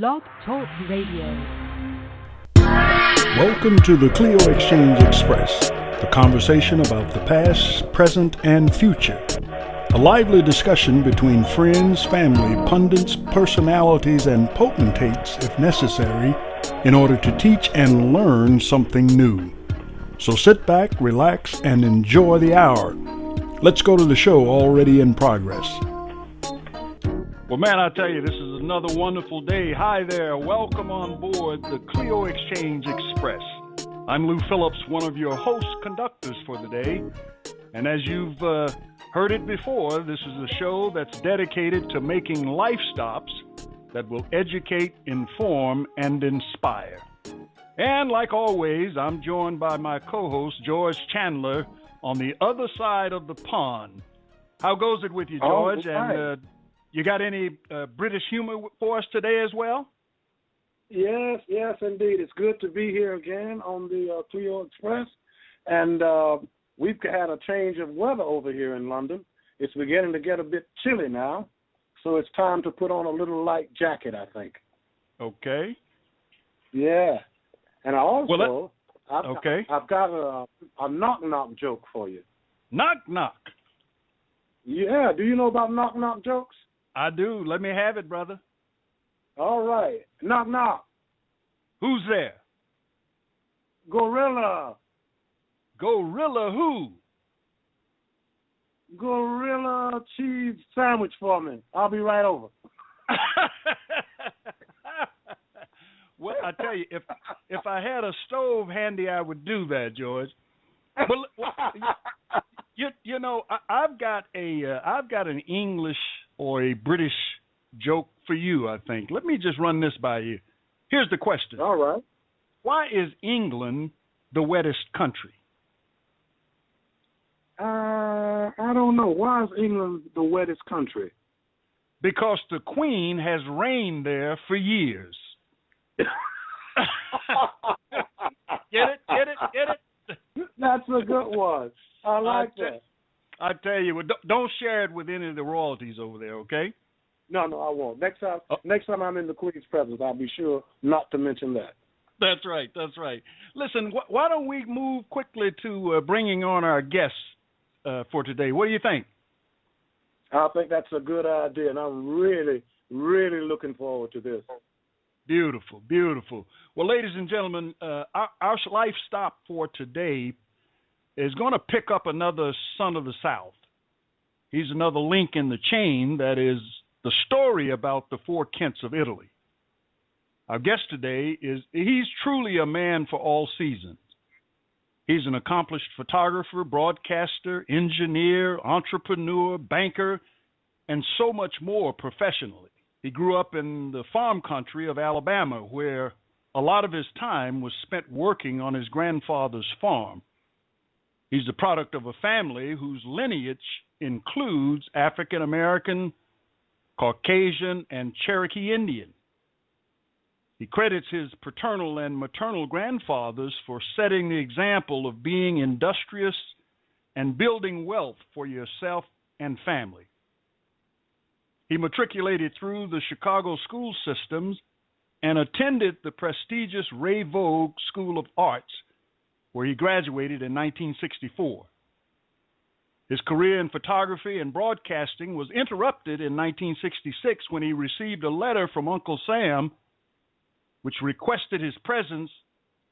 Blog Talk Radio. Welcome to the Clio Exchange Express, the conversation about the past, present, and future. A lively discussion between friends, family, pundits, personalities, and potentates, if necessary, in order to teach and learn something new. So sit back, relax, and enjoy the hour. Let's go to the show already in progress. Well, man, I tell you, this is another wonderful day. Hi there. Welcome on board the Clio Exchange Express. I'm Lou Phillips, one of your host conductors for the day. And as you've heard it before, this is a show that's dedicated to making life stops that will educate, inform, and inspire. And like always, I'm joined by my co-host, George Chandler, on the other side of the pond. How goes it with you, George? And you got any British humor for us today as well? Yes, indeed. It's good to be here again on the Clio Express. And we've had a change of weather over here in London. It's beginning to get a bit chilly now, so it's time to put on a little light jacket, I think. Okay. Yeah. And I also, I've got a knock-knock joke for you. Knock-knock? Yeah. Do you know about knock-knock jokes? I do. Let me have it, brother. All right. Knock, knock. Who's there? Gorilla. Gorilla who? Gorilla cheese sandwich for me. I'll be right over. Well, I tell you, if I had a stove handy, I would do that, George. But you know, I've got an English or a British joke for you, I think. Let me just run this by you. Here's the question. All right. Why is England the wettest country? I don't know. Why is England the wettest country? Because the Queen has reigned there for years. Get it? That's a good one. I like that. I tell you, don't share it with any of the royalties over there, okay? No, I won't. Next time I'm in the Queen's presence, I'll be sure not to mention that. That's right. Listen, why don't we move quickly to bringing on our guests for today? What do you think? I think that's a good idea, and I'm really, really looking forward to this. Beautiful. Well, ladies and gentlemen, our life stop for today is going to pick up another son of the South. He's another link in the chain that is the story about the four Kents of Italy. Our guest today he's truly a man for all seasons. He's an accomplished photographer, broadcaster, engineer, entrepreneur, banker, and so much more professionally. He grew up in the farm country of Alabama, where a lot of his time was spent working on his grandfather's farm. He's the product of a family whose lineage includes African American, Caucasian, and Cherokee Indian. He credits his paternal and maternal grandfathers for setting the example of being industrious and building wealth for yourself and family. He matriculated through the Chicago school systems and attended the prestigious Ray Vogue School of Arts, where he graduated in 1964. His career in photography and broadcasting was interrupted in 1966 when he received a letter from Uncle Sam, which requested his presence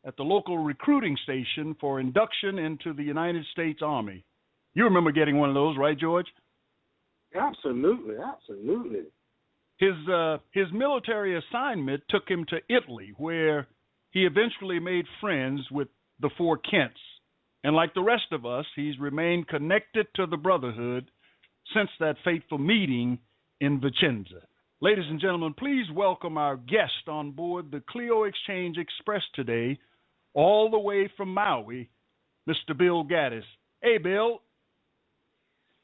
at the local recruiting station for induction into the United States Army. You remember getting one of those, right, George? Absolutely. His military assignment took him to Italy, where he eventually made friends with the four Kents. And like the rest of us, he's remained connected to the Brotherhood since that fateful meeting in Vicenza. Ladies and gentlemen, please welcome our guest on board the Clio Exchange Express today, all the way from Maui, Mr. Bill Gaddis. Hey, Bill.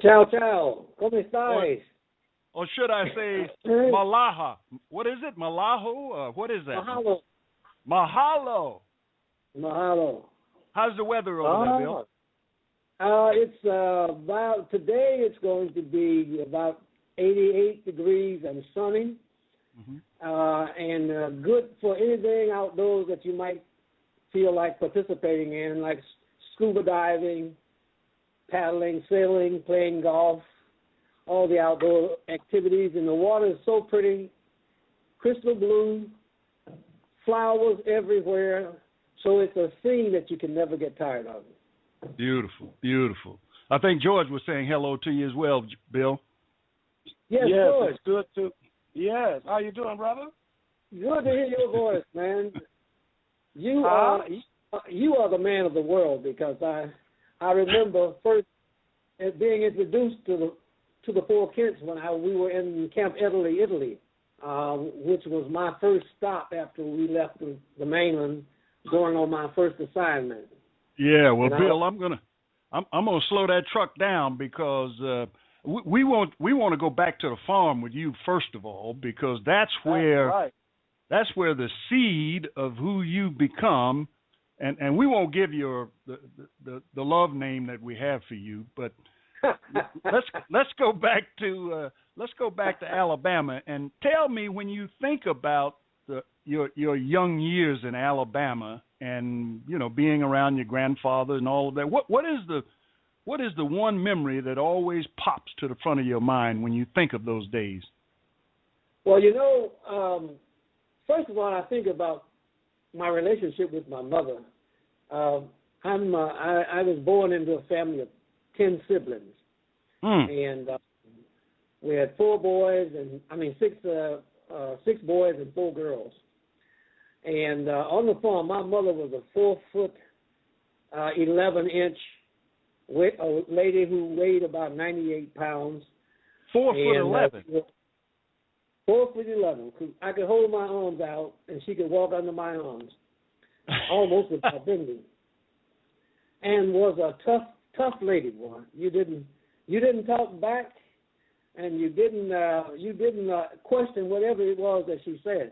Ciao, come stai? Or should I say Malaha? What is it? Malaho? What is that? Mahalo. How's the weather over there, Bill? It's about, today it's going to be about 88 degrees and sunny. and good for anything outdoors that you might feel like participating in, like scuba diving, paddling, sailing, playing golf, all the outdoor activities. And the water is so pretty, crystal blue, flowers everywhere. So it's a scene that you can never get tired of. Beautiful, beautiful. I think George was saying hello to you as well, Bill. Yes, George. It's good to. Yes, how you doing, brother? Good to hear your voice, man. You are the man of the world, because I remember first being introduced to the Four Kents when we were in Camp Italy, which was my first stop after we left the mainland, going on my first assignment. Yeah, well, Bill, I'm gonna slow that truck down, because we want to go back to the farm with you first of all, because that's where the seed of who you become, and we won't give you the love name that we have for you, but let's go back to Alabama, and tell me, when you think about your young years in Alabama, and being around your grandfather and all of that, what is the one memory that always pops to the front of your mind when you think of those days? Well, first of all, I think about my relationship with my mother. I was born into a family of 10 siblings, and we had 6 boys and 4 girls. And on the farm, my mother was a 4-foot, 11-inch lady who weighed about 98 pounds. 4'11". 4'11". I could hold my arms out, and she could walk under my arms, almost without bending. And was a tough lady, boy. You didn't talk back, and you didn't question whatever it was that she said.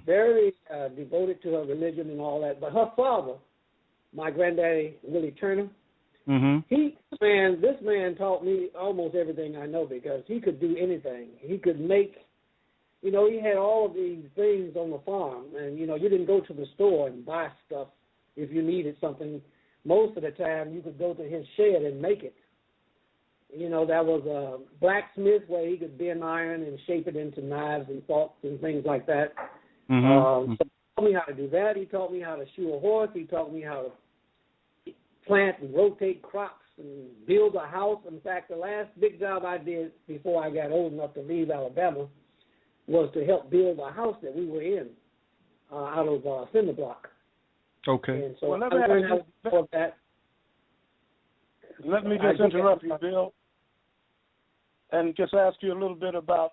Very devoted to her religion and all that. But her father, my granddaddy, Willie Turner, this man taught me almost everything I know, because he could do anything. He could make, he had all of these things on the farm, and, you didn't go to the store and buy stuff if you needed something. Most of the time, you could go to his shed and make it. There was a blacksmith where he could bend iron and shape it into knives and forks and things like that. So he taught me how to do that. He taught me how to shoe a horse. He taught me how to plant and rotate crops and build a house. In fact, the last big job I did before I got old enough to leave Alabama was to help build a house that we were in out of cinder block. Okay. And so I learned how to do that. Let me just interrupt you, Bill, and just ask you a little bit about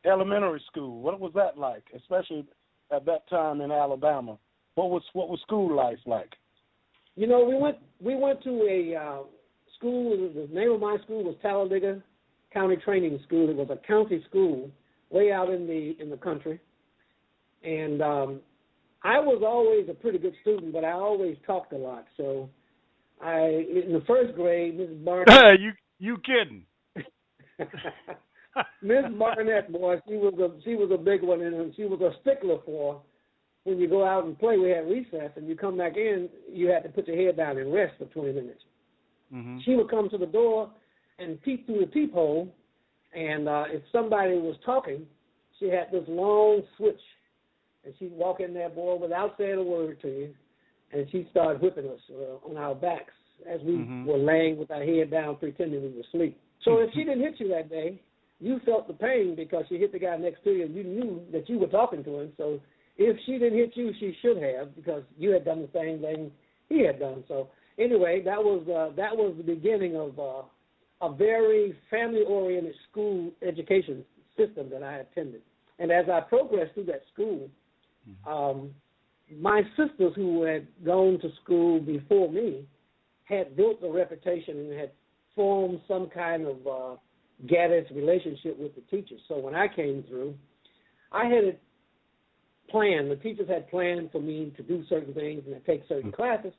elementary school. What was that like, especially at that time in Alabama? What was school life like? We went to a school. The name of my school was Talladega County Training School. It was a county school way out in the country, and I was always a pretty good student, but I always talked a lot. So in the first grade, Mrs. Barnett. You kidding? Miss Barnett, boy, she was a big one, and she was a stickler for when you go out and play. We had recess, and you come back in, you had to put your head down and rest for 20 minutes. She would come to the door and peep through the peephole, and if somebody was talking, she had this long switch, and she'd walk in there, boy, without saying a word to you, and she'd start whipping us on our backs as we were laying with our head down, pretending we were asleep. So if she didn't hit you that day, you felt the pain because she hit the guy next to you, and you knew that you were talking to him. So if she didn't hit you, she should have, because you had done the same thing he had done. So anyway, that was the beginning of a very family-oriented school education system that I attended. And as I progressed through that school, my sisters who had gone to school before me had built a reputation and had formed some kind of Gaddis relationship with the teachers. So when I came through, I had it planned. The teachers had planned for me to do certain things and to take certain classes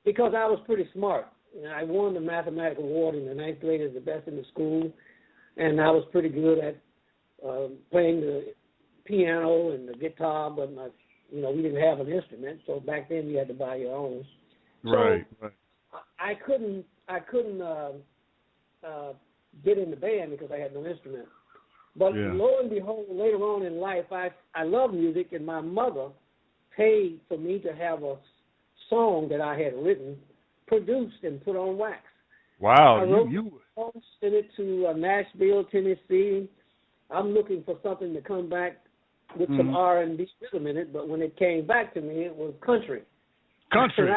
because I was pretty smart. I won the mathematical award in the 9th grade as the best in the school, and I was pretty good at playing the piano and the guitar, but we didn't have an instrument, so back then you had to buy your own. Right. I couldn't get in the band because I had no instrument. But lo and behold, later on in life, I love music, and my mother paid for me to have a song that I had written, produced, and put on wax. Wow. I wrote sent it to Nashville, Tennessee. I'm looking for something to come back with some R&B rhythm in it, but when it came back to me, it was country. Country.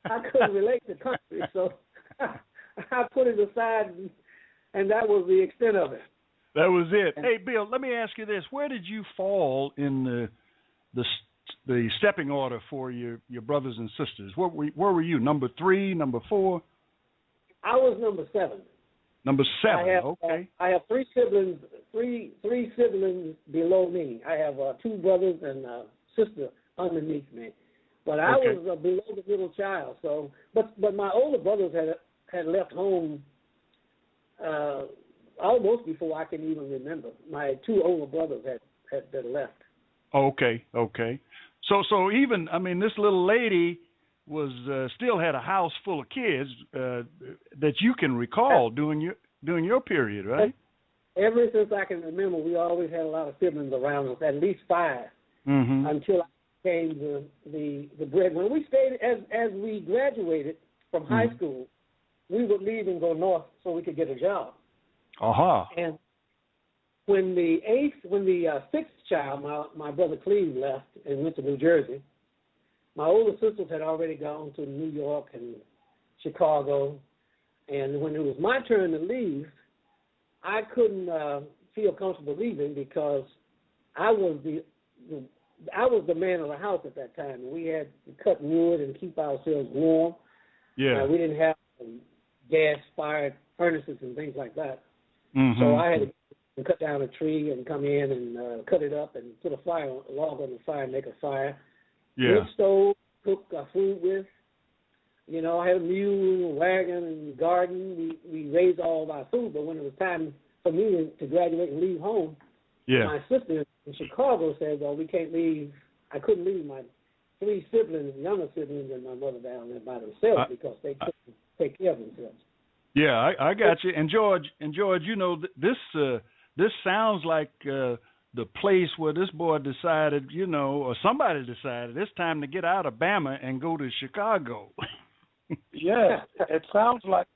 I couldn't relate to country, so I put it aside, and that was the extent of it. That was it. Hey, Bill, let me ask you this: where did you fall in the stepping order for your brothers and sisters? Where were you? Number 3, number 4? I was number 7. Number 7. Okay. I have 3 siblings. Three siblings below me. I have 2 brothers and a sister underneath me. But I was below the middle child. So, but my older brothers had left home almost before I can even remember. My 2 older brothers had left. Okay. So even, this little lady was still had a house full of kids that you can recall during your period, right? Ever since I can remember, we always had a lot of siblings around us, at least 5, until I became the breadwinner. We stayed as we graduated from high school. We would leave and go north so we could get a job. And when the 6th child, my brother Clio, left and went to New Jersey, my older sisters had already gone to New York and Chicago. And when it was my turn to leave, I couldn't feel comfortable leaving because I was the man of the house at that time. And we had to cut wood and keep ourselves warm. Yeah. We didn't have gas-fired furnaces and things like that. So I had to cut down a tree and come in and cut it up and put a log on the fire and make a fire. Wood stove, cook food with. I had a mule, a wagon, and garden. We raised all of our food, but when it was time for me to graduate and leave home, my sister in Chicago said, well, we can't leave. I couldn't leave my 3 siblings, younger siblings, and my mother down there by themselves because they couldn't take care of themselves. Yeah, I got you. And George, this sounds like the place where this boy decided, or somebody decided it's time to get out of Bama and go to Chicago. Yes, it sounds like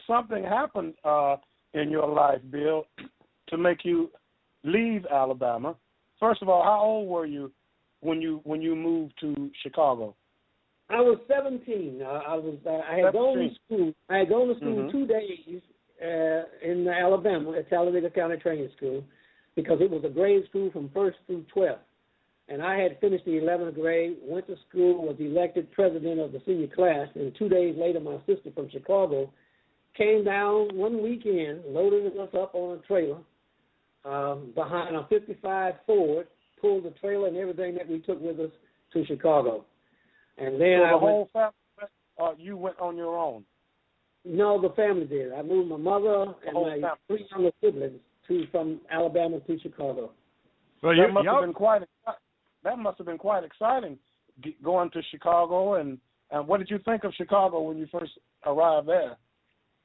something happened in your life, Bill, to make you leave Alabama. First of all, how old were you when you moved to Chicago? I was 17. I had gone to school. I had gone to school 2 days in Alabama at Talladega County Training School because it was a grade school from 1st through 12th. And I had finished the 11th grade, went to school, was elected president of the senior class, and 2 days later my sister from Chicago came down one weekend, loaded us up on a trailer behind a 55 Ford, pulled the trailer and everything that we took with us to Chicago. And then the whole family, you went on your own? No, the family did. I moved my mother and my 3 younger siblings from Alabama to Chicago. Well, that must have been quite exciting going to Chicago. And what did you think of Chicago when you first arrived there?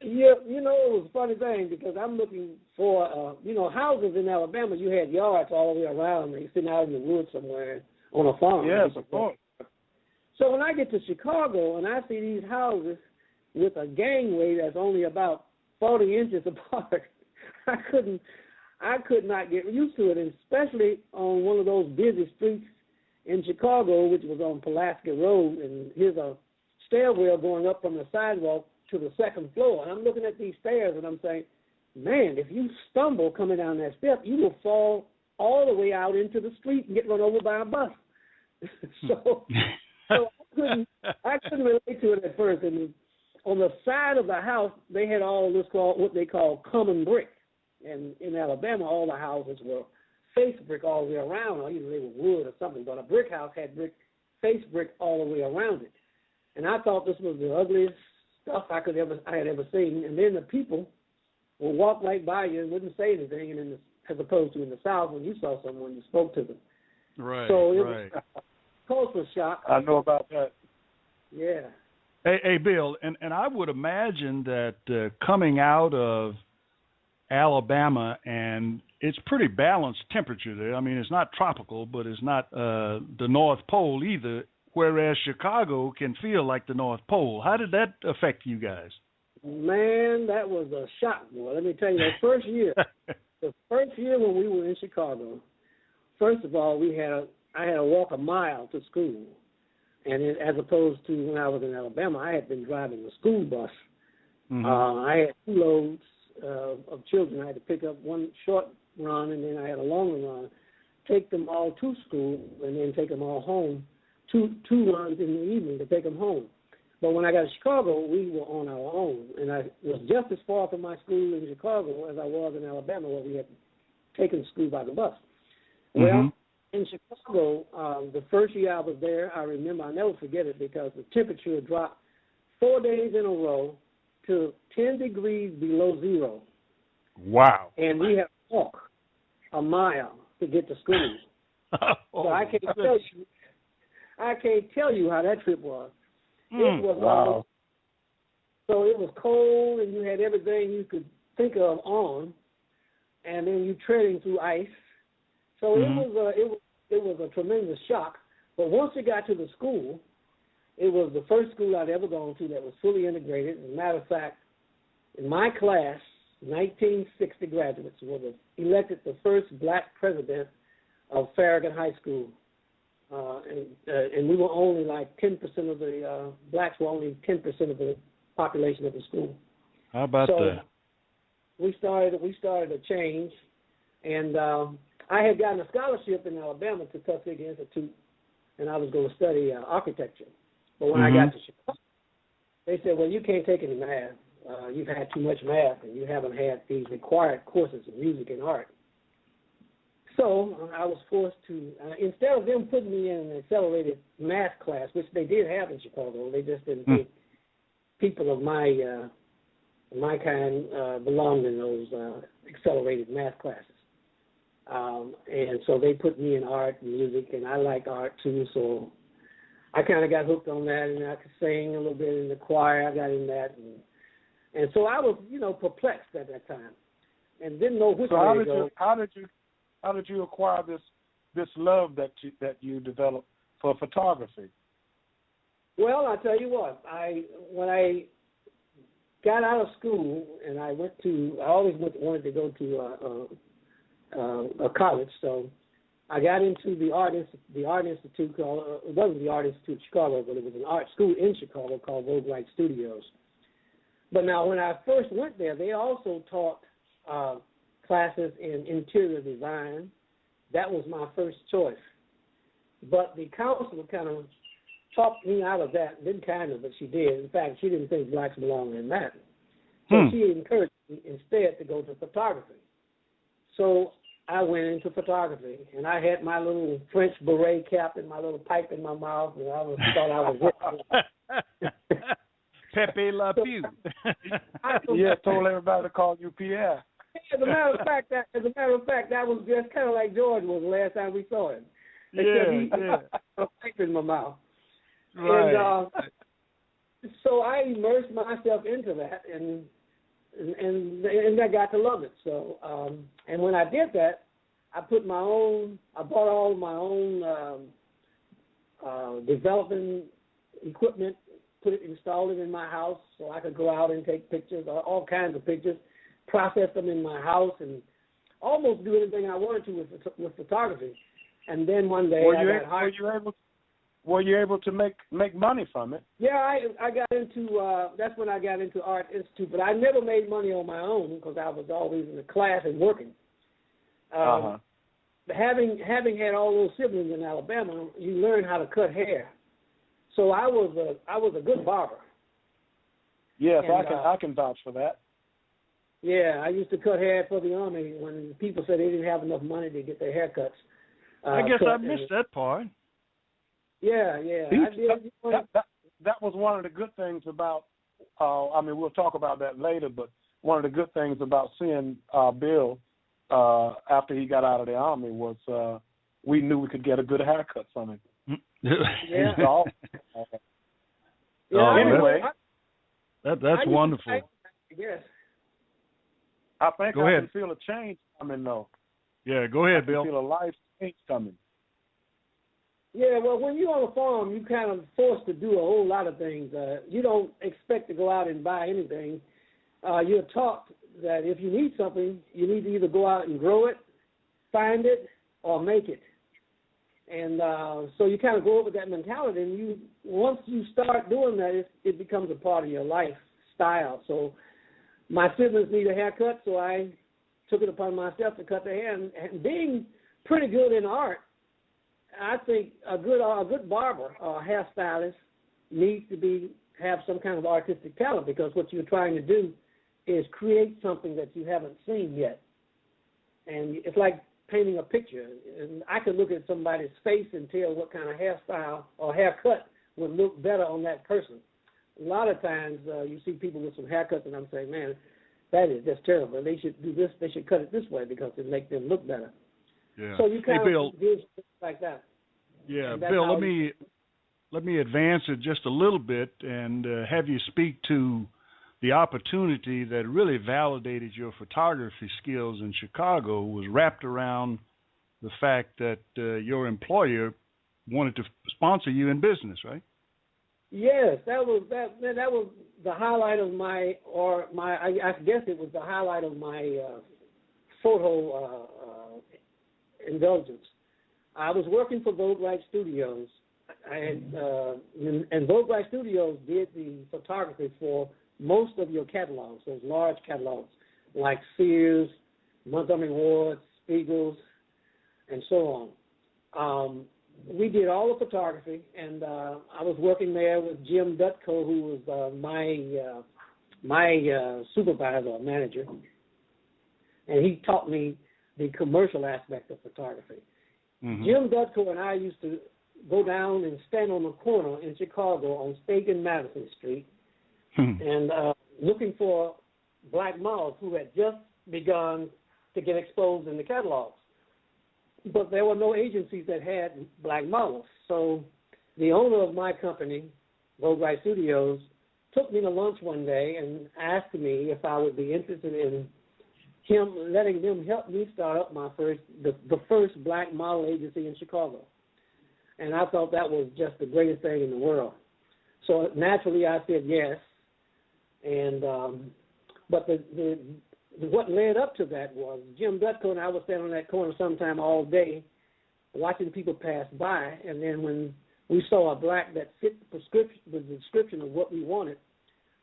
Yeah, it was a funny thing because I'm looking for, houses in Alabama. You had yards all the way around. You're sitting out in the woods somewhere on a farm. Yes, of course. So when I get to Chicago and I see these houses with a gangway that's only about 40 inches apart, I could not get used to it, and especially on one of those busy streets in Chicago, which was on Pulaski Road, and here's a stairwell going up from the sidewalk to the 2nd floor. And I'm looking at these stairs, and I'm saying, man, if you stumble coming down that step, you will fall all the way out into the street and get run over by a bus. So I couldn't relate to it at first. And on the side of the house, they had all this what they call common brick. And in Alabama, all the houses were face brick all the way around, or either they were wood or something. But a brick house had face brick all the way around it. And I thought this was the ugliest stuff I had ever seen. And then the people would walk right by you and wouldn't say anything. And in the as opposed to in the South when you saw someone, you spoke to them. Right. So it right. was a cultural shock. I know about that. Yeah. Hey, Bill, and I would imagine that coming out of Alabama, and it's pretty balanced temperature there. I mean, it's not tropical, but it's not the North Pole either, whereas Chicago can feel like the North Pole. How did that affect you guys? Man, that was a shock, boy. Let me tell you, the first year when we were in Chicago, first of all, I had to walk a mile to school. And as opposed to when I was in Alabama, I had been driving a school bus. Mm-hmm. I had 2 loads of children. I had to pick up one short run, and then I had a longer run, take them all to school, and then take them all home, two runs in the evening to take them home. But when I got to Chicago, we were on our own, and I was just as far from my school in Chicago as I was in Alabama, where we had taken school by the bus. Mm-hmm. Well, in Chicago, the first year I was there, I remember, I'll never forget it, because the temperature dropped 4 days in a row to 10 degrees below zero. Wow. And we had to walk a mile to get to school. So I can't tell you how that trip was. It was wow. So it was cold, and you had everything you could think of on, and then you treading through ice. So it was a tremendous shock. But once we got to the school, it was the first school I'd ever gone to that was fully integrated. As a matter of fact, in my class, 1960 graduates were elected the first black president of Farragut High School. And we were only like 10% of the blacks were only 10% of the population of the school. How about that? We started a change, and I had gotten a scholarship in Alabama to Tuskegee Institute, and I was going to study architecture. But when I got to Chicago, they said, "Well, you can't take any math. You've had too much math, and you haven't had these required courses of music and art." So I was forced to, instead of them putting me in an accelerated math class, which they did have in Chicago, they just didn't think people of my kind belonged in those accelerated math classes. And so they put me in art and music, and I like art too, so I kind of got hooked on that, and I could sing a little bit in the choir. I got in that, and so I was, perplexed at that time, and didn't know which way to go. How did you acquire this love that you developed for photography? Well, I'll tell you what. When I got out of school, and I always wanted to go to a college, so I got into the art institute called, it wasn't the Art Institute of Chicago, but it was an art school in Chicago called Vogue Light Studios. But now when I first went there, they also taught classes in interior design. That was my first choice. But the counselor kind of talked me out of that. Didn't kind of, but she did. In fact, she didn't think blacks belonged in that. So she encouraged me instead to go to photography. So I went into photography, and I had my little French beret cap and my little pipe in my mouth, and I thought I was rich. Pepe Le Pew. Yeah, told everybody to call you Pierre. As a matter of fact, that was just kind of like George was the last time we saw him. Yeah. A pipe in my mouth. Right. And so I immersed myself into that, and I got to love it. So, and when I did that, I bought all my own development equipment, installed it in my house so I could go out and take pictures, all kinds of pictures, process them in my house, and almost do anything I wanted to with photography. And then one day I got hired. Were you able to make money from it? Yeah, I got into, that's when I got into Art Institute, but I never made money on my own because I was always in the class and working. Having had all those siblings in Alabama, you learn how to cut hair. So I was a good barber. Yes, and I can vouch for that. Yeah, I used to cut hair for the Army when people said they didn't have enough money to get their haircuts. I guess I missed that part. Yeah. I did. That was one of the good things about, we'll talk about that later, but one of the good things about seeing Bill after he got out of the Army was we knew we could get a good haircut from him. Yeah. So, Yeah, anyway, that's wonderful. Yes. I think Go I ahead. can feel a change coming, though. Yeah, go ahead, I Bill. feel a life change coming. Yeah, well, when you're on a farm, you kind of forced to do a whole lot of things. You don't expect to go out and buy anything. You're taught that if you need something, you need to either go out and grow it, find it, or make it. And so you kind of go up with that mentality, and once you start doing that, it becomes a part of your lifestyle. So my siblings need a haircut, so I took it upon myself to cut their hair. And being pretty good in art, I think a good barber or hairstylist needs to have some kind of artistic talent, because what you're trying to do is create something that you haven't seen yet. And it's like painting a picture. And I could look at somebody's face and tell what kind of hairstyle or haircut would look better on that person. A lot of times you see people with some haircuts, and I'm saying, man, that is just terrible. They should do this. They should cut it this way because it makes them look better. Yeah. So you kind Bill, of do things like that. Yeah, Bill, let me advance it just a little bit and have you speak to the opportunity that really validated your photography skills in Chicago was wrapped around the fact that your employer wanted to sponsor you in business, right? Yes, that was the highlight of I guess it was the highlight of my photo indulgence. I was working for Vogue Right Studios, and Vogue Right Studios did the photography for most of your catalogs, those large catalogs like Sears, Montgomery Ward, Spiegel's, and so on. We did all the photography, and I was working there with Jim Dutko, who was my supervisor or manager, and he taught me the commercial aspect of photography. Mm-hmm. Jim Dutko and I used to go down and stand on the corner in Chicago on State and Madison Street and looking for black models who had just begun to get exposed in the catalogs. But there were no agencies that had black models. So the owner of my company, Vogue Right Studios, took me to lunch one day and asked me if I would be interested in letting them help me start up the first black model agency in Chicago. And I thought that was just the greatest thing in the world. So naturally I said yes. And but what led up to that was Jim Dutko and I would stand on that corner sometime all day watching people pass by, and then when we saw a black that fit the description of what we wanted,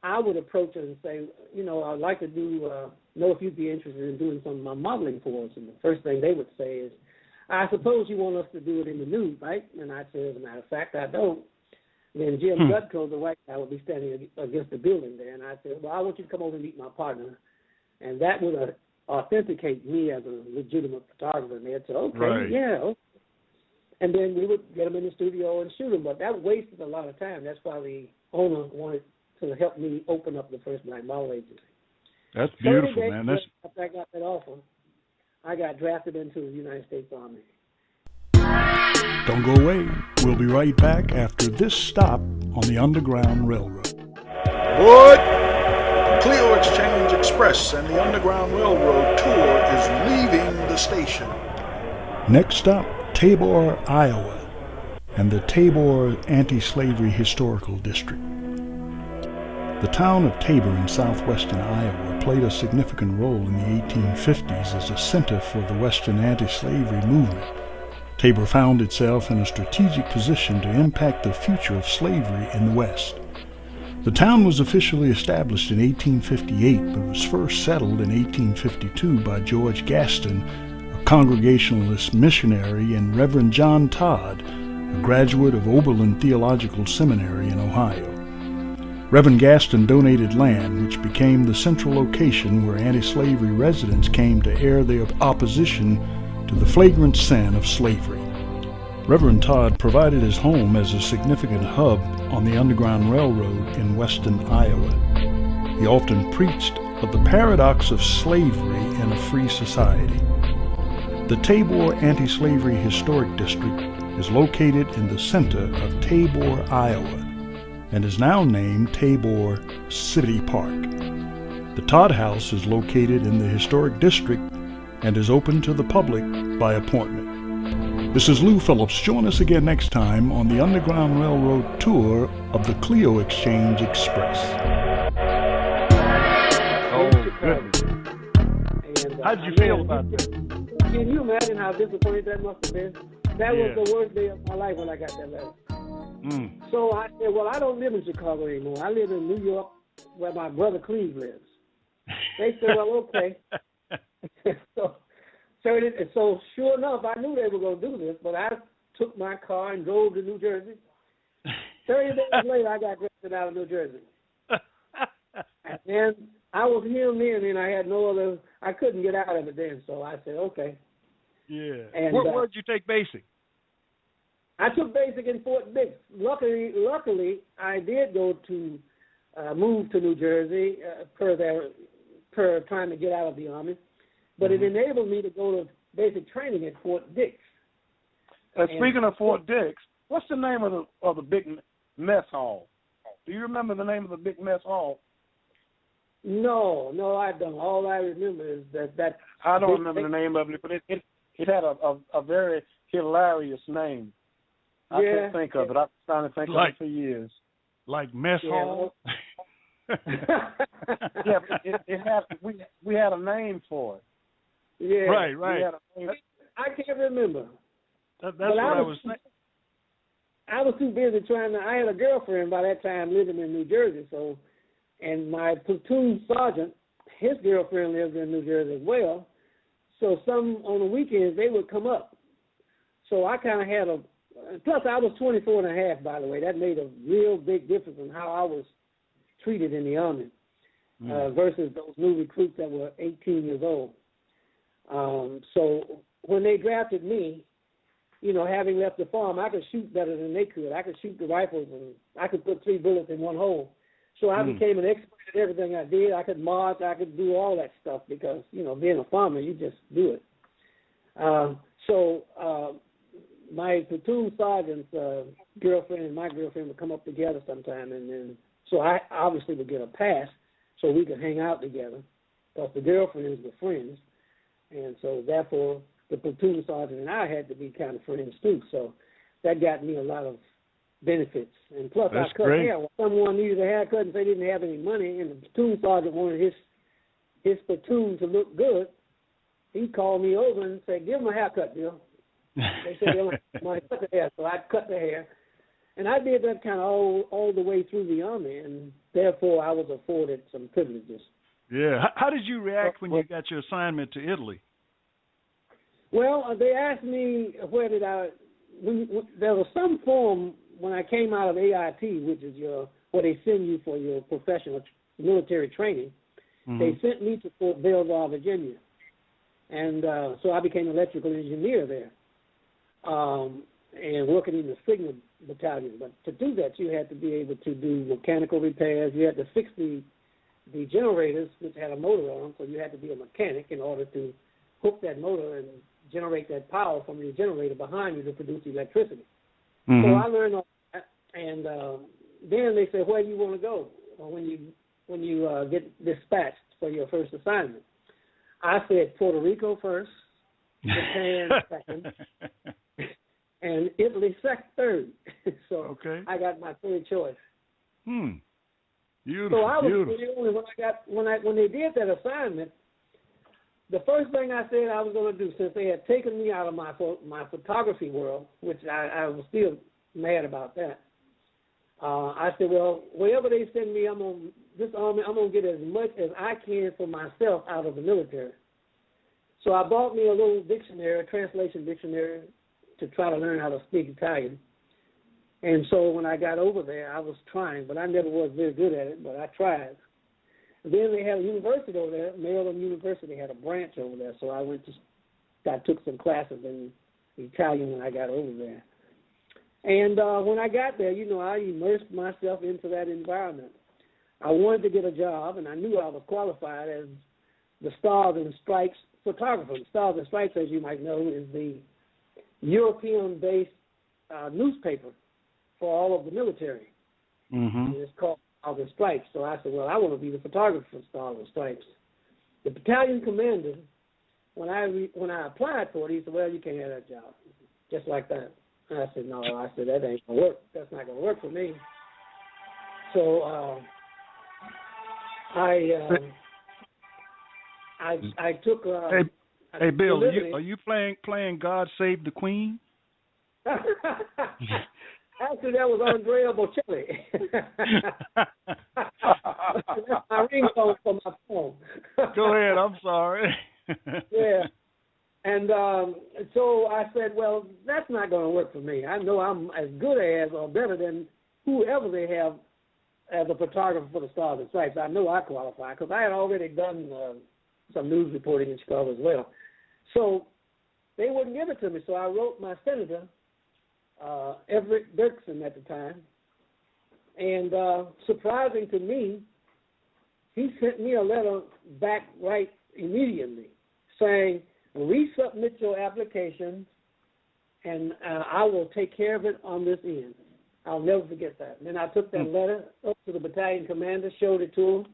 I would approach her and say, I'd like to know if you'd be interested in doing some of my modeling for us. And the first thing they would say is, I suppose you want us to do it in the nude, right? And I'd say, as a matter of fact, I don't. Then Jim Dutko, the white guy, would be standing against the building there, and I'd say, well, I want you to come over and meet my partner. And that would authenticate me as a legitimate photographer. And they'd say, okay, right. Yeah. Okay. And then we would get them in the studio and shoot them. But that wasted a lot of time. That's why the owner wanted to help me open up the first black model agency. That's beautiful, man. After I got that offer, I got drafted into the United States Army. Don't go away. We'll be right back after this stop on the Underground Railroad. What? Clio Exchange Express and the Underground Railroad tour is leaving the station. Next stop, Tabor, Iowa, and the Tabor Anti-Slavery Historical District. The town of Tabor in southwestern Iowa played a significant role in the 1850s as a center for the Western anti-slavery movement. Tabor found itself in a strategic position to impact the future of slavery in the West. The town was officially established in 1858, but was first settled in 1852 by George Gaston, a Congregationalist missionary, and Reverend John Todd, a graduate of Oberlin Theological Seminary in Ohio. Reverend Gaston donated land, which became the central location where anti-slavery residents came to air their opposition to the flagrant sin of slavery. Reverend Todd provided his home as a significant hub on the Underground Railroad in western Iowa. He often preached of the paradox of slavery in a free society. The Tabor Anti-Slavery Historic District is located in the center of Tabor, Iowa, and is now named Tabor City Park. The Todd House is located in the historic district and is open to the public by appointment. This is Lou Phillips. Join us again next time on the Underground Railroad tour of the Clio Exchange Express. Oh, goodness. How did you feel about that? Can you imagine how disappointed that must have been? That was the worst day of my life when I got that letter. So I said, well, I don't live in Chicago anymore. I live in New York, where my brother Cleve lives. They said, well, okay. so sure enough, I knew they were going to do this, but I took my car and drove to New Jersey. 30 days later, I got drafted out of New Jersey. And then I was here then, and I had no other, I couldn't get out of it then, so I said, okay. Yeah. And where did you take basic? I took basic in Fort Dix. Luckily, I did go to move to New Jersey per trying to get out of the Army, but it enabled me to go to basic training at Fort Dix. Speaking of Fort Dix, what's the name of the big mess hall? Do you remember the name of the big mess hall? No, I don't. All I remember is that I don't remember the name of it, but it had a very hilarious name. I can't think of it. I've been trying to think of it for years. Like mess hall? Yeah, it had. We had a name for it. Yeah, right. I can't remember. That's what I was saying. I was too busy I had a girlfriend by that time living in New Jersey, and my platoon sergeant, his girlfriend lives in New Jersey as well. So on the weekends they would come up. So I kind of had plus I was 24 and a half, by the way. That made a real big difference in how I was treated in the Army versus those new recruits that were 18 years old. So when they drafted me, having left the farm, I could shoot better than they could. I could shoot the rifles, and I could put 3 bullets in one hole. So I became an expert at everything I did. I could march. I could do all that stuff because, being a farmer, you just do it. My platoon sergeant's girlfriend and my girlfriend would come up together sometime, and then so I obviously would get a pass so we could hang out together because the girlfriends were friends, and so therefore the platoon sergeant and I had to be kind of friends too. So that got me a lot of benefits, and plus I cut hair. When someone needed a haircut and they didn't have any money, and the platoon sergeant wanted his platoon to look good, he called me over and said, "Give him a haircut, Bill." They said they wanted to cut the hair, so I cut the hair. And I did that kind of all the way through the Army, and therefore I was afforded some privileges. Yeah. How did you react when you got your assignment to Italy? Well, they asked me there was some form when I came out of AIT, which is where they send you for your professional military training. They sent me to Fort Belvoir, Virginia. And so I became an electrical engineer there. And working in the signal battalion. But to do that, you had to be able to do mechanical repairs. You had to fix the generators, which had a motor on, so you had to be a mechanic in order to hook that motor and generate that power from your generator behind you to produce electricity. So I learned all that, and then they said, "Where do you want to go when you get dispatched for your first assignment?" I said, "Puerto Rico first, Japan second, and Italy third." So I got my third choice. Beautiful. So I was beautiful. the only when they did that assignment. The first thing I said I was going to do, since they had taken me out of my photography world, which I was still mad about that, I said, well, wherever they send me, I'm going to get as much as I can for myself out of the military. So I bought me a little dictionary, a translation dictionary, to try to learn how to speak Italian. And so when I got over there, I was trying, but I never was very good at it, but I tried. Then they had a university over there. Maryland University had a branch over there, so I took some classes in Italian when I got over there. And when I got there, I immersed myself into that environment. I wanted to get a job, and I knew I was qualified as the Stars and Stripes photographer. Stars and Stripes, as you might know, is the European-based newspaper for all of the military. Mm-hmm. It's called Stars and Stripes. So I said, well, I want to be the photographer for Stars and Stripes. The battalion commander, when I applied for it, he said, well, you can't have that job. Just like that. And I said, no. I said, that ain't going to work. That's not going to work for me. So I took. Hey, Bill, are you playing God Save the Queen? Actually, that was Andrea Bocelli. That's my ringtone for my phone. Go ahead. I'm sorry. Yeah. And so I said, well, that's not going to work for me. I know I'm as good as or better than whoever they have as a photographer for the Stars and Stripes. I know I qualify because I had already done some news reporting in Chicago as well. So they wouldn't give it to me. So I wrote my senator, Everett Dirksen at the time, and surprising to me, he sent me a letter back right immediately saying, resubmit your application, and I will take care of it on this end. I'll never forget that. And then I took that letter up to the battalion commander, showed it to him.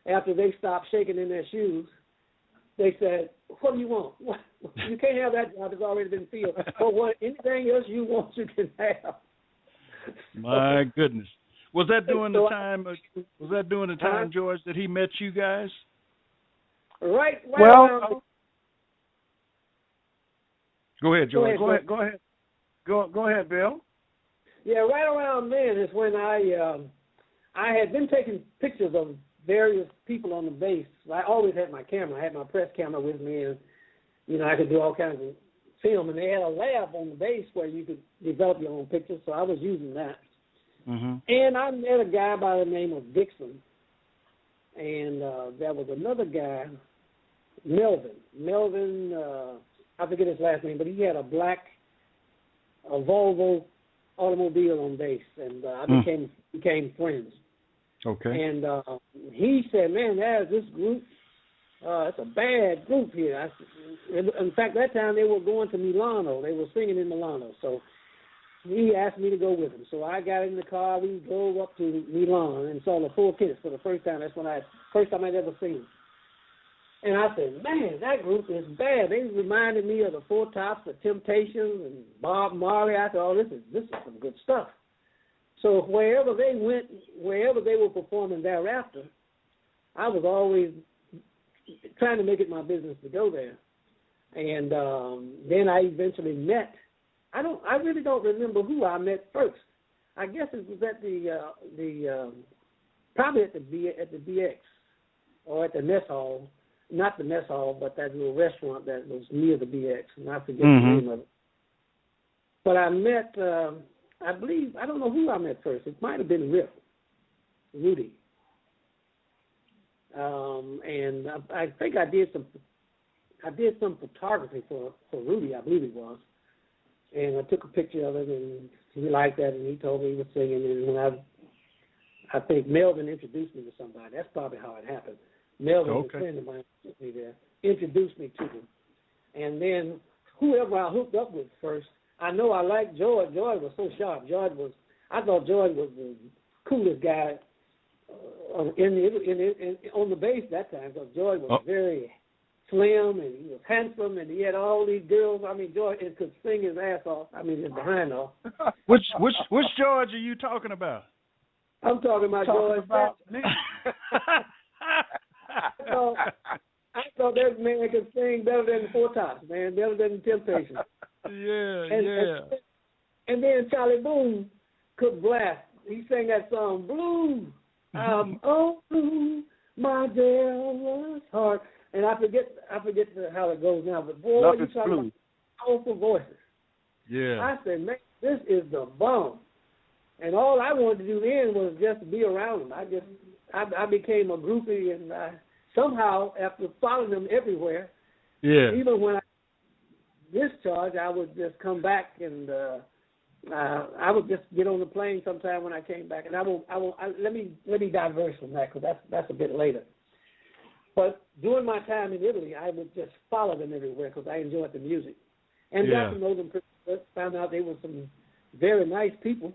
After they stopped shaking in their shoes, they said, what do you want? You can't have that job. It's already been filled. But anything else you want, you can have. My goodness. Was that during the time? Was that during the time, George, that he met you guys? Right. Well, around. Go ahead, George. Go ahead, Bill. Yeah, right around then is when I had been taking pictures of various people on the base. I always had my camera. I had my press camera with me, and I could do all kinds of film. And they had a lab on the base where you could develop your own pictures, so I was using that. Mm-hmm. And I met a guy by the name of Dixon, and there was another guy, Melvin. I forget his last name, but he had a black Volvo automobile on base, and I became friends. Okay. And he said, man, there's this group. It's a bad group here. In fact, that time they were going to Milano. They were singing in Milano. So he asked me to go with him. So I got in the car. We drove up to Milan and saw the Four Kids for the first time. That's first time I'd ever seen them. And I said, man, that group is bad. They reminded me of the Four Tops, the Temptations, and Bob Marley. I thought, this is some good stuff. So wherever they went, wherever they were performing thereafter, I was always trying to make it my business to go there. And then I eventually met. I really don't remember who I met first. I guess it was at the probably at the BX or at the mess hall. Not the mess hall, but that little restaurant that was near the BX, and I forget the name of it. But I met, I believe, I don't know who I met first. It might have been Rudy. And I think I did some photography for Rudy, I believe it was. And I took a picture of it, and he liked that, and he told me he was singing. And when I think Melvin introduced me to somebody. That's probably how it happened. Melvin, a friend of mine, took me there, introduced me to them. And then whoever I hooked up with first, I know I liked George. George was so sharp. I thought George was the coolest guy on the base that time, because George was very slim, and he was handsome, and he had all these girls. I mean, George could sing his ass off. I mean, his behind off. Which George are you talking about? I'm talking about George. I thought that man could sing better than the Four Tops, man, better than the Temptations. And then Charlie Boone could blast. He sang that song, Blue. Oh, blue, my dearest heart. And I forget how it goes now, but boy, you talking about powerful voices. Yeah. I said, man, this is the bomb. And all I wanted to do then was just be around them. I became a groupie, and somehow, after following them everywhere, even when I discharged, I would just come back, and I would just get on the plane sometime when I came back. And let me diverse from that, because that's a bit later. But during my time in Italy, I would just follow them everywhere because I enjoyed the music. And Yeah. got to know them pretty good. Found out they were some very nice people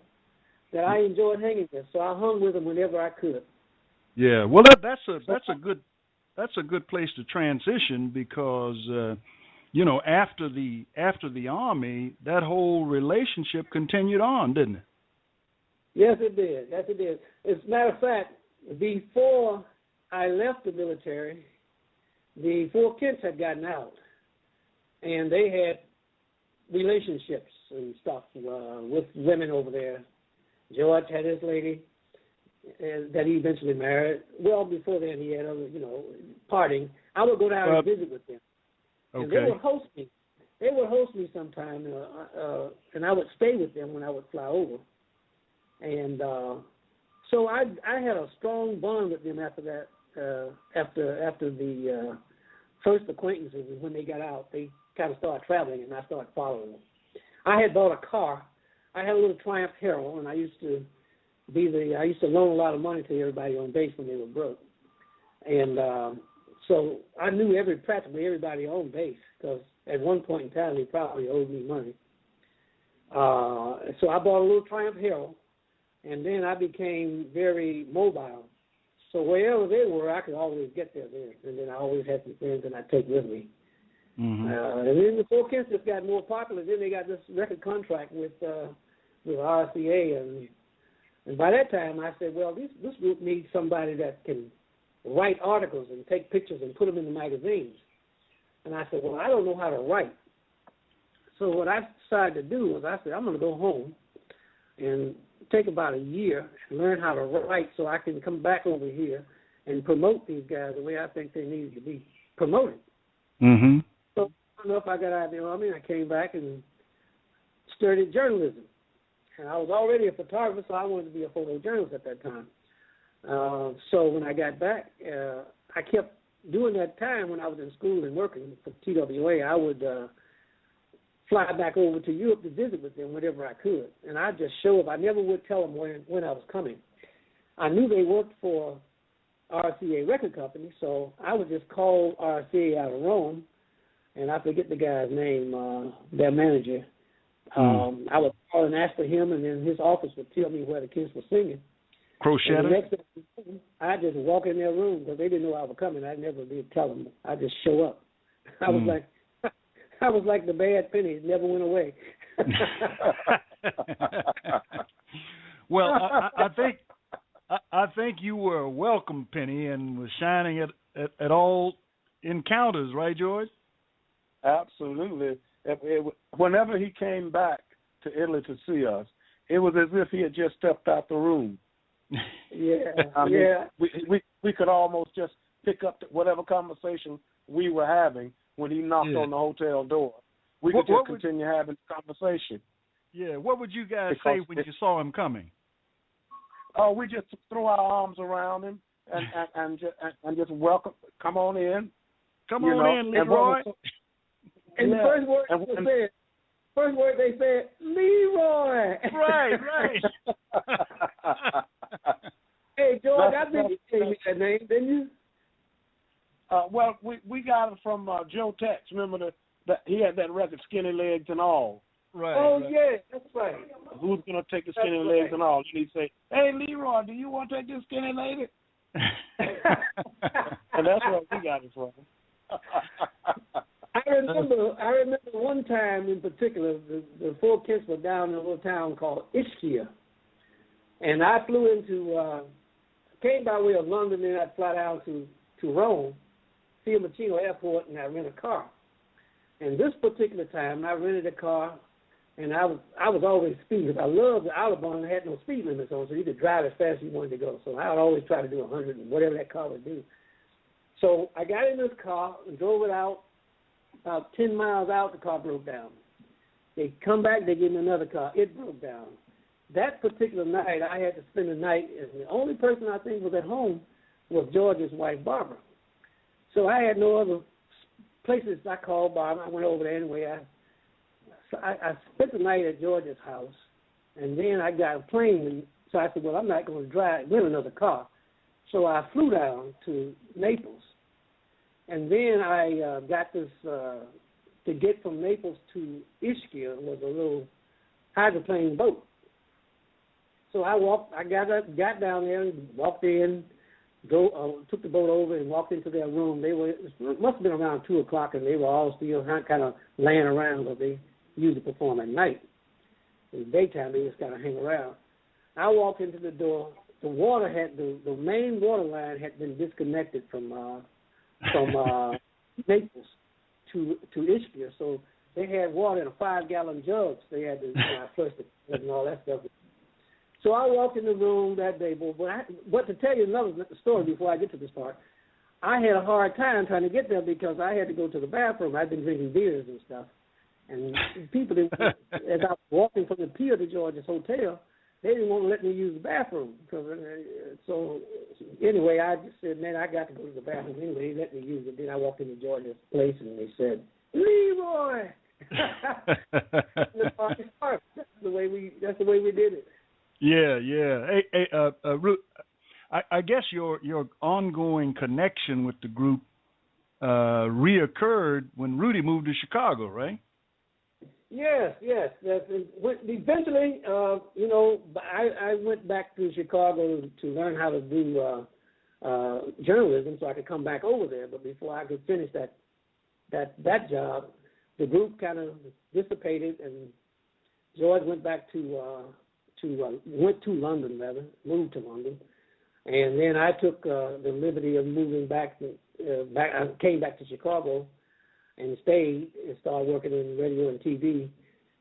that I enjoyed hanging with. So I hung with them whenever I could. Yeah. Well, that's a good place to transition because after the Army, that whole relationship continued on, didn't it? Yes, it did. Yes, it did. As a matter of fact, before I left the military, the four Kents had gotten out, and they had relationships and stuff with women over there. George had his lady that he eventually married. Well, before then, he had other, parting. I would go down and visit with them. Okay. And they would host me. They would host me sometime, and I would stay with them when I would fly over. And so I had a strong bond with them after that. After the first acquaintances, when they got out, they kind of started traveling, and I started following them. I had bought a car. I had a little Triumph Herald, and I used to loan a lot of money to everybody on base when they were broke. And so I knew practically everybody on base because at one point in time they probably owed me money. So I bought a little Triumph Herald, and then I became very mobile. So wherever they were, I could always get there. And then I always had some friends that I'd take with me. Mm-hmm. And then the Four Kents just got more popular. Then they got this record contract with RCA, and by that time I said, well, this group needs somebody that can write articles and take pictures and put them in the magazines. And I said, well, I don't know how to write. So what I decided to do was I said, I'm going to go home and take about a year and learn how to write so I can come back over here and promote these guys the way I think they need to be promoted. Mm-hmm. So enough, I got out of the Army, and I came back and studied journalism. And I was already a photographer, so I wanted to be a photojournalist at that time. So when I got back, I kept doing that time when I was in school and working for TWA. I would fly back over to Europe to visit with them whenever I could. And I'd just show up. I never would tell them when I was coming. I knew they worked for RCA Record Company, so I would just call RCA out of Rome, and I forget the guy's name, their manager. I would call and ask for him, and then his office would tell me where the kids were singing. Crochet. And the next thing I just walk in their room because they didn't know I was coming. I never did tell them. I just show up. I was like the bad penny. It never went away. Well, I think you were a welcome penny and was shining at all encounters, right, George? Absolutely. Whenever he came back to Italy to see us, it was as if he had just stepped out the room. Yeah, I mean, we could almost just pick up whatever conversation we were having when he knocked on the hotel door. We could just continue having the conversation. Yeah, what would you guys say when you saw him coming? Oh, we just throw our arms around him and just welcome. Come on in. Come on in, Leroy. And the first word they said, Leroy. Right. Hey, George, I think you gave me that name, didn't you? Well, we got it from Joe Tex. Remember that he had that record, Skinny Legs and All. Right. Oh, yeah, that's right. Who's going to take the skinny legs and all? And he'd say, hey, Leroy, do you want to take this skinny lady? And that's where we got it from. I remember one time in particular, the four kids were down in a little town called Ischia. And I flew came by way of London, and I'd fly down to Rome, Fiumicino Airport, and I rent a car. And this particular time, I rented a car, and I was always speeding. I loved the Autobahn. It had no speed limits on, so you could drive as fast as you wanted to go. So I would always try to do 100 and whatever that car would do. So I got in this car and drove it out. About 10 miles out, the car broke down. They come back, they give me another car. It broke down. That particular night, I had to spend the night, and the only person I think was at home was George's wife, Barbara. So I had no other places. I called Barbara. I went over there anyway. I spent the night at George's house, and then I got a plane. And so I said, well, I'm not going to rent another car. So I flew down to Naples, And then I got this, to get from Naples to Ischia was a little hydroplane boat. So I got down there and walked in, took the boat over and walked into their room. It must have been around 2 o'clock, and they were all still kind of laying around, but they usually perform at night. In the daytime, they just kind of hang around. I walked into the door. The main water line had been disconnected from Naples to Ischia, so they had water in a 5-gallon jugs. They had to flush it and all that stuff. So I walked in the room that day, but to tell you another story before I get to this part, I had a hard time trying to get there because I had to go to the bathroom. I'd been drinking beers and stuff, and people, as I was walking from the pier to George's hotel, they didn't want to let me use the bathroom. So anyway, I just said, man, I got to go to the bathroom anyway. They let me use it. Then I walked into George's place, and they said, Leroy. That's the way we did it. Yeah. Hey, I guess your ongoing connection with the group reoccurred when Rudy moved to Chicago, right? Yes. Eventually, I went back to Chicago to learn how to do journalism, so I could come back over there. But before I could finish that job, the group kind of dissipated, and George went back moved to London, and then I took the liberty of moving back. I came back to Chicago and stayed and started working in radio and TV,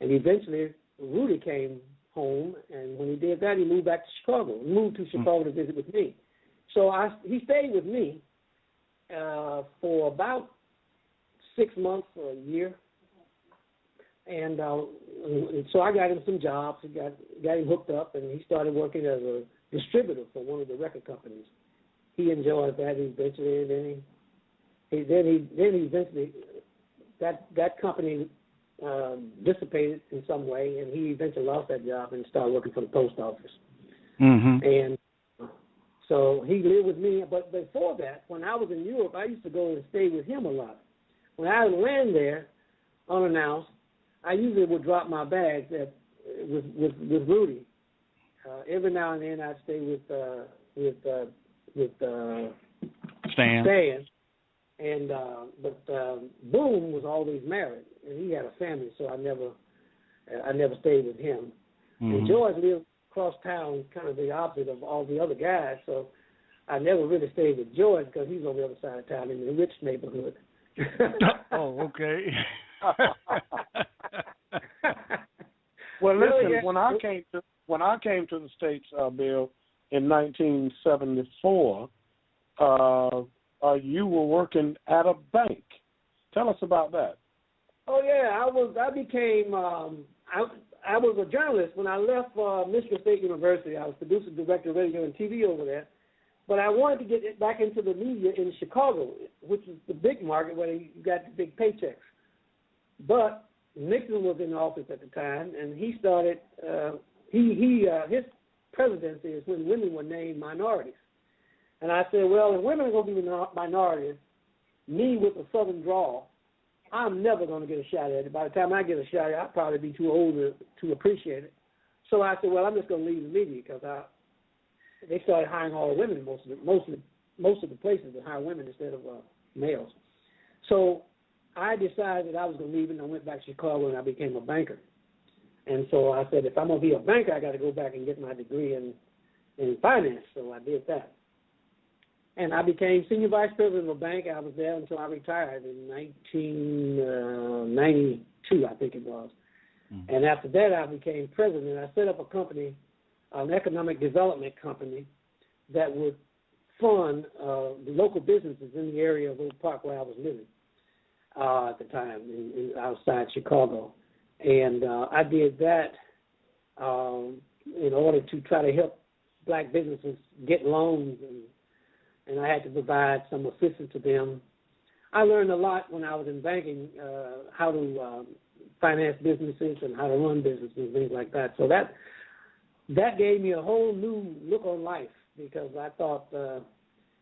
and eventually Rudy came home, and when he did that, he moved back to Chicago. He moved to Chicago to visit with me. So he stayed with me for about 6 months or a year. And so I got him some jobs, got him hooked up, and he started working as a distributor for one of the record companies. He enjoyed that eventually, and then he eventually that company dissipated in some way, and he eventually lost that job and started working for the post office. Mm-hmm. And so he lived with me. But before that, when I was in Europe, I used to go and stay with him a lot. When I would land there unannounced, I usually would drop my bags with Rudy. Every now and then I'd stay with Stan. And but Boom was always married, and he had a family, so I never stayed with him. Mm-hmm. And George lived across town, kind of the opposite of all the other guys, so I never really stayed with George because he's on the other side of town in the rich neighborhood. Oh, okay. Well, listen, when I came to the States, Bill, in 1974, you were working at a bank. Tell us about that. Oh yeah, I was a journalist when I left Michigan State University. I was producer, director of radio and TV over there. But I wanted to get back into the media in Chicago, which is the big market where you got the big paychecks. But Nixon was in office at the time, and he started. His presidency is when women were named minorities. And I said, well, if women are going to be minorities, me with a southern drawl, I'm never going to get a shot at it. By the time I get a shot at it, I'll probably be too old to appreciate it. So I said, well, I'm just going to leave the media because they started hiring all the women. Most of the places that hire women instead of males. So I decided that I was going to leave, and I went back to Chicago, and I became a banker. And so I said, if I'm going to be a banker, I got to go back and get my degree in finance. So I did that. And I became senior vice president of a bank. I was there until I retired in 1992, I think it was. Mm-hmm. And after that, I became president. I set up a company, an economic development company, that would fund the local businesses in the area of Oak Park where I was living at the time, outside Chicago. And I did that in order to try to help black businesses get loans, and I had to provide some assistance to them. I learned a lot when I was in banking, how to finance businesses and how to run businesses and things like that. So that gave me a whole new look on life, because I thought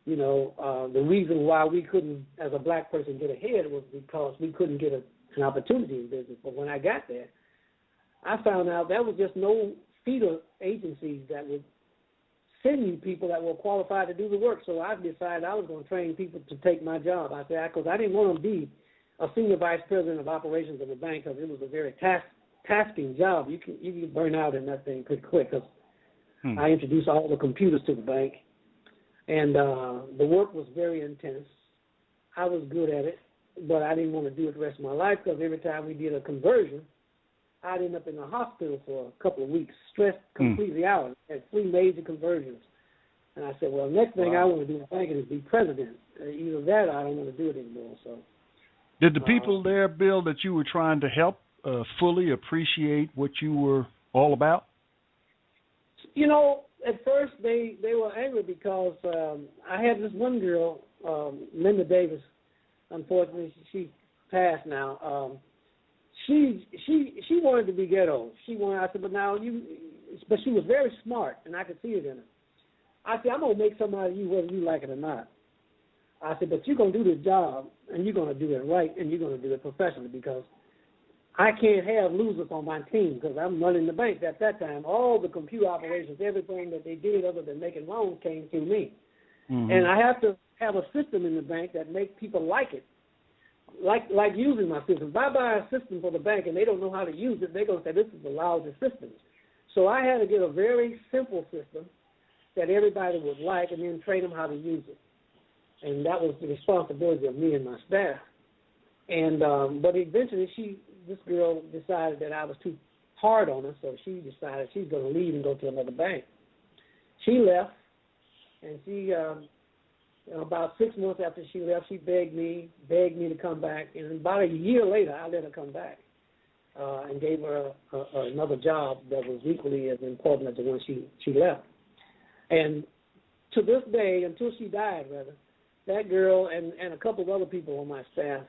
the reason why we couldn't, as a black person, get ahead was because we couldn't get an opportunity in business. But when I got there, I found out there was just no feeder agencies that would send you people that were qualified to do the work. So I decided I was going to train people to take my job. I said, because I didn't want to be a senior vice president of operations of a bank, because it was a very tasking job. You can burn out in that thing pretty quick, because I introduced all the computers to the bank, and the work was very intense. I was good at it, but I didn't want to do it the rest of my life, because every time we did a conversion, I'd end up in the hospital for a couple of weeks, stressed completely out. I had 3 major conversions. And I said, well, next thing I want to do in banking is be president. Either that or I don't want to do it anymore. So, did the people there, Bill, that you were trying to help fully appreciate what you were all about? At first they were angry because I had this one girl, Linda Davis. Unfortunately, she passed now. She wanted to be ghetto. I said, but she was very smart, and I could see it in her. I said, I'm going to make something out of you whether you like it or not. I said, but you're going to do this job, and you're going to do it right, and you're going to do it professionally, because I can't have losers on my team, because I'm running the bank at that time. All the computer operations, everything that they did other than making loans came through me. And I have to have a system in the bank that makes people like it. Like using my system. If I buy a system for the bank and they don't know how to use it, they're going to say, this is the lousy system. So I had to get a very simple system that everybody would like, and then train them how to use it. And that was the responsibility of me and my staff. And but eventually this girl decided that I was too hard on her, so she decided she's going to leave and go to another bank. She left, and she about 6 months after she left, she begged me to come back. And about a year later, I let her come back and gave her another job that was equally as important as the one she left. And to this day, until she died, rather, that girl and a couple of other people on my staff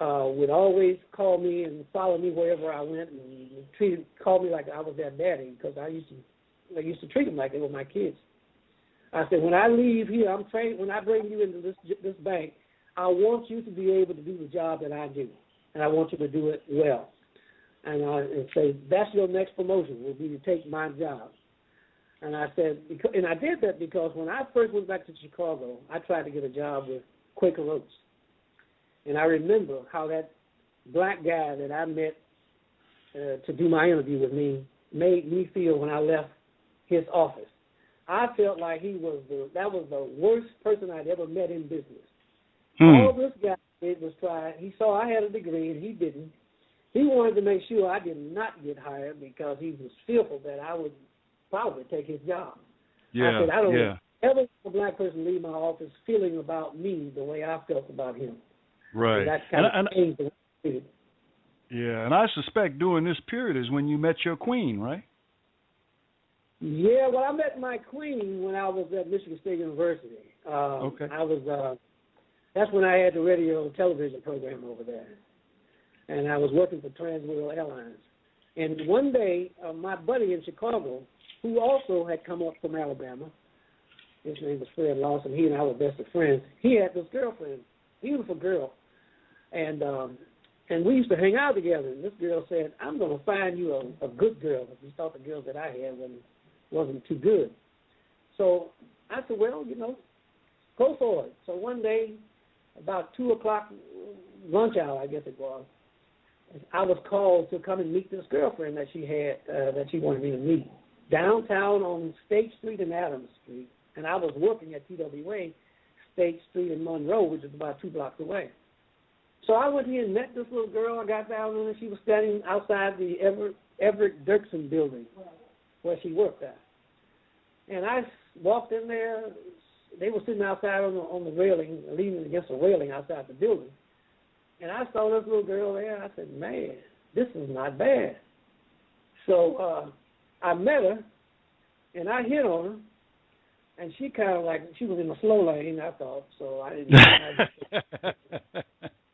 would always call me and follow me wherever I went, and call me like I was their daddy, because I used to treat them like they were my kids. I said, when I leave here, when I bring you into this bank, I want you to be able to do the job that I do, and I want you to do it well. And say, that's your next promotion, will be to take my job. And I said, and I did that because when I first went back to Chicago, I tried to get a job with Quaker Oats. And I remember how that black guy that I met to do my interview with me made me feel when I left his office. I felt like that was the worst person I'd ever met in business. All this guy did was try. He saw I had a degree and he didn't. He wanted to make sure I did not get hired because he was fearful that I would probably take his job. I said, I don't ever want a black person leave my office feeling about me the way I felt about him. Right. And that kind of changed the way I did. Yeah, and I suspect during this period is when you met your queen, right? Yeah, well, I met my queen when I was at Michigan State University. Okay. That's when I had the radio and television program over there. And I was working for Transworld Airlines. And one day, my buddy in Chicago, who also had come up from Alabama, his name was Fred Lawson, he and I were best of friends, he had this girlfriend, beautiful girl. And we used to hang out together. And this girl said, I'm going to find you a good girl. Because we thought the girls that I had wasn't too good. So I said, well, go for it. So one day, about 2 o'clock lunch hour, I guess it was, I was called to come and meet this girlfriend that she had, that she wanted me to meet, downtown on State Street and Adams Street. And I was working at TWA, State Street in Monroe, which is about 2 blocks away. So I went here and met this little girl. I got down there, and she was standing outside the Everett Dirksen building where she worked at. And I walked in there. They were sitting outside on the railing, leaning against the railing outside the building. And I saw this little girl there. I said, man, this is not bad. So I met her, and I hit on her. And she kind of she was in the slow lane, I thought. So I didn't.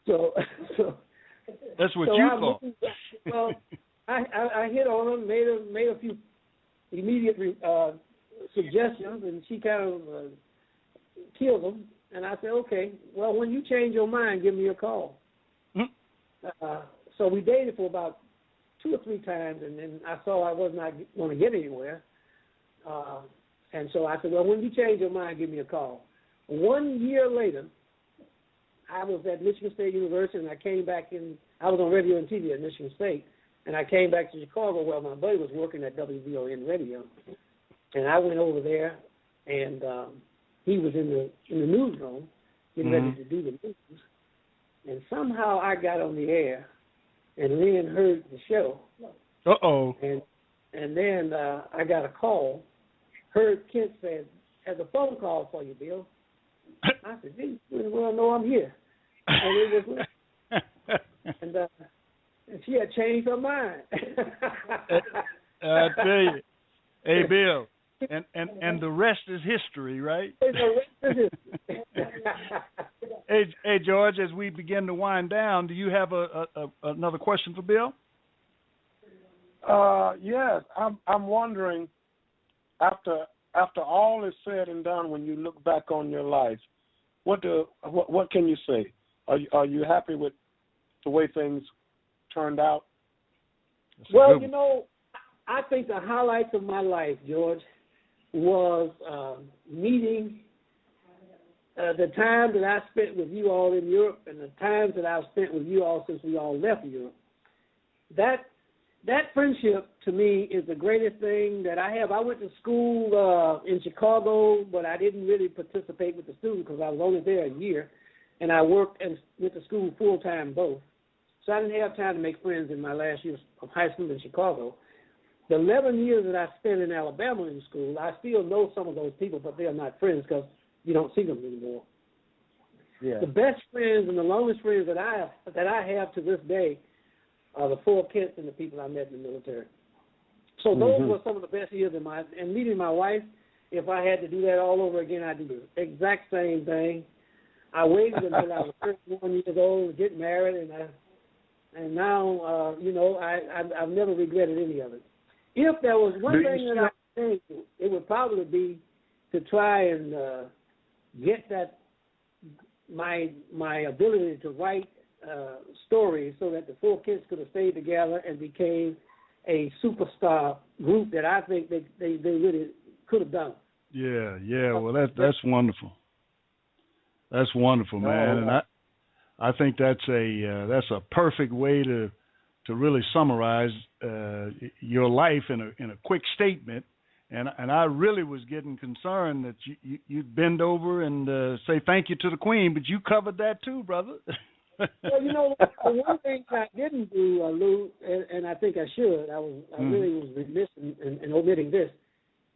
So that's what you call. Well, I hit on her, made a few immediate suggestions, and she kind of killed him. And I said, okay, well, when you change your mind, give me a call. So we dated for about 2 or 3 times, and then I saw I was not going to get anywhere. And so I said, well, when you change your mind, give me a call. 1 year later, I was at Michigan State University, and I came back I was on radio and TV at Michigan State, and I came back to Chicago where my buddy was working at WVON Radio. And I went over there, and he was in the newsroom getting ready to do the news. And somehow I got on the air, and Lynn heard the show. Uh-oh. And then I got a call. Heard Kent said, "Has a phone call for you, Bill." I said, "Gee, well, no, I'm here." And it was, and she had changed her mind. I tell you, hey Bill, and the rest is history, right? The rest is history. Hey George, as we begin to wind down, do you have another question for Bill? Yes, I'm wondering, after all is said and done, when you look back on your life, what can you say? Are you happy with the way things turned out? Well, you know, I think the highlights of my life, George, was meeting the time that I spent with you all in Europe and the times that I've spent with you all since we all left Europe. That friendship, to me, is the greatest thing that I have. I went to school in Chicago, but I didn't really participate with the students because I was only there a year, and I worked and went to school full-time both. So I didn't have time to make friends in my last year of high school in Chicago. The 11 years that I spent in Alabama in school, I still know some of those people, but they are not friends because you don't see them anymore. Yeah. The best friends and the longest friends that I have to this day are the 4 Kents and the people I met in the military. So those were some of the best years of and meeting my wife, if I had to do that all over again, I'd do the exact same thing. I waited until I was 31 years old to get married, and now, you know, I've never regretted any of it. If there was one thing that I would change, it would probably be to try and get that my ability to write stories so that the 4 kids could have stayed together and became a superstar group that I think they really could have done. Yeah. Well, that's wonderful. That's wonderful, man. And I think that's a perfect way to really summarize your life in a quick statement. And I really was getting concerned that you'd bend over and say thank you to the Queen, but you covered that too, brother. Well, you know, the one thing I didn't do, Lou, and I think I should, I really was remiss in omitting this.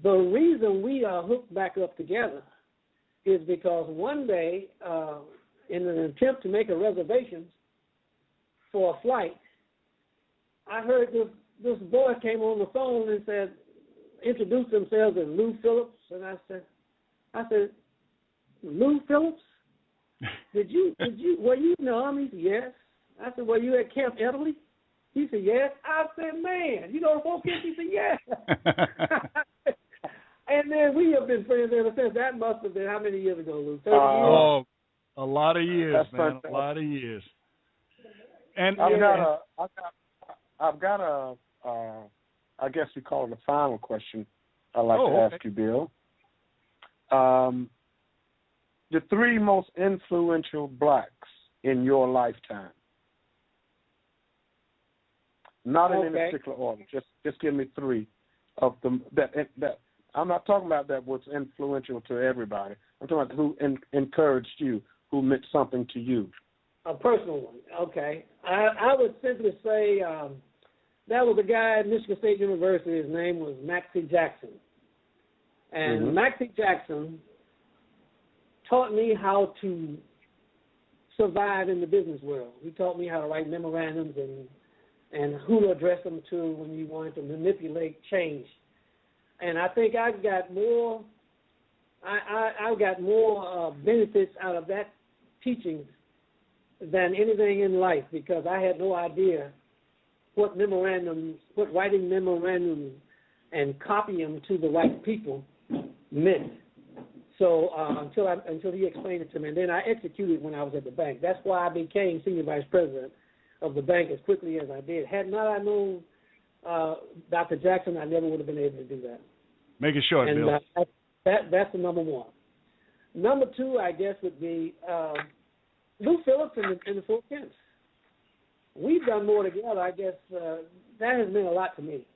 The reason we are hooked back up together is because one day, in an attempt to make a reservation for a flight, I heard this boy came on the phone and said, introduced themselves as Lou Phillips, and I said, Lou Phillips? Were you in the Army? He said, yes. I said, were you at Camp Italy? He said, yes. I said, man, you know the 4 kids? He said, yes. And then we have been friends ever since. That must have been how many years ago, Lou? 30 years? Oh, a lot of years, man. A lot of years. And I've got a I guess we call it a final question I'd like to ask you, Bill. The 3 most influential blacks in your lifetime. Not in any particular order. Just give me 3 of them that I'm not talking about that was influential to everybody. I'm talking about who encouraged you, who meant something to you. A personal one. Okay. I would simply say that was a guy at Michigan State University. His name was Maxie Jackson. And Maxie Jackson taught me how to survive in the business world. He taught me how to write memorandums and who to address them to when you wanted to manipulate change. And I think I got more benefits out of that teaching than anything in life, because I had no idea what writing memorandums and copying them to the right people meant. So until he explained it to me, and then I executed when I was at the bank. That's why I became senior vice president of the bank as quickly as I did. Had not I known Dr. Jackson, I never would have been able to do that. Make it short, and, Bill. That's the number one. Number two, I guess, would be Lou Phillips and the Fort Kents. We've done more together. I guess that has meant a lot to me.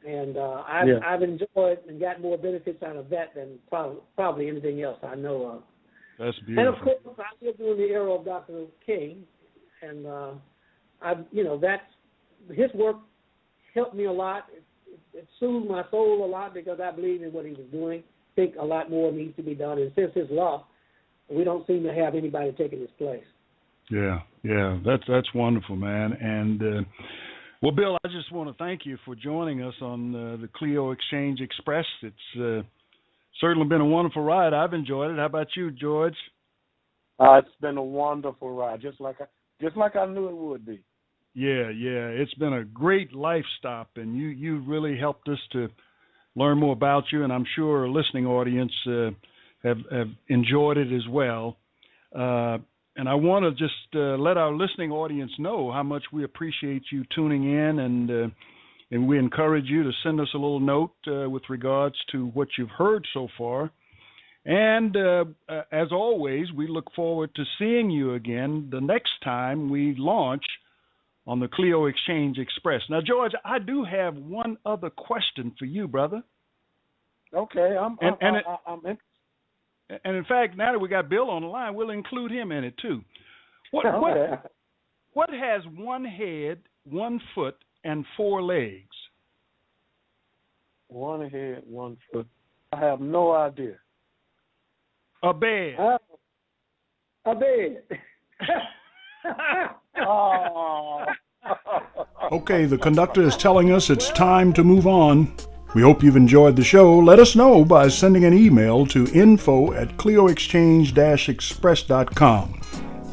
And I've enjoyed and got more benefits out of that than probably anything else I know of. That's beautiful. And of course, I'm still doing the era of Dr. King, and that's his work helped me a lot. It soothed my soul a lot because I believe in what he was doing. I think a lot more needs to be done, and since his loss, we don't seem to have anybody taking his place. Yeah, that's wonderful, man. And well, Bill, I just want to thank you for joining us on the Clio Exchange Express. It's certainly been a wonderful ride. I've enjoyed it. How about you, George? It's been a wonderful ride, just like I knew it would be. Yeah. It's been a great life stop, and you really helped us to learn more about you, and I'm sure a listening audience have enjoyed it as well. And I want to just let our listening audience know how much we appreciate you tuning in, and we encourage you to send us a little note with regards to what you've heard so far. And as always, we look forward to seeing you again the next time we launch on the Clio Exchange Express. Now, George, I do have one other question for you, brother. Okay, I'm interested. And in fact, now that we got Bill on the line, we'll include him in it too. What has one head, 1 foot, and 4 legs? 1 head, 1 foot. I have no idea. A bed. A bed. Oh. Okay, the conductor is telling us it's time to move on. We hope you've enjoyed the show. Let us know by sending an email to info@clioexchange-express.com.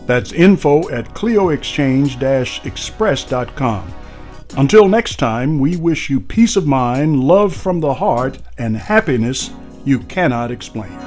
That's info@clioexchange-express.com. Until next time, we wish you peace of mind, love from the heart, and happiness you cannot explain.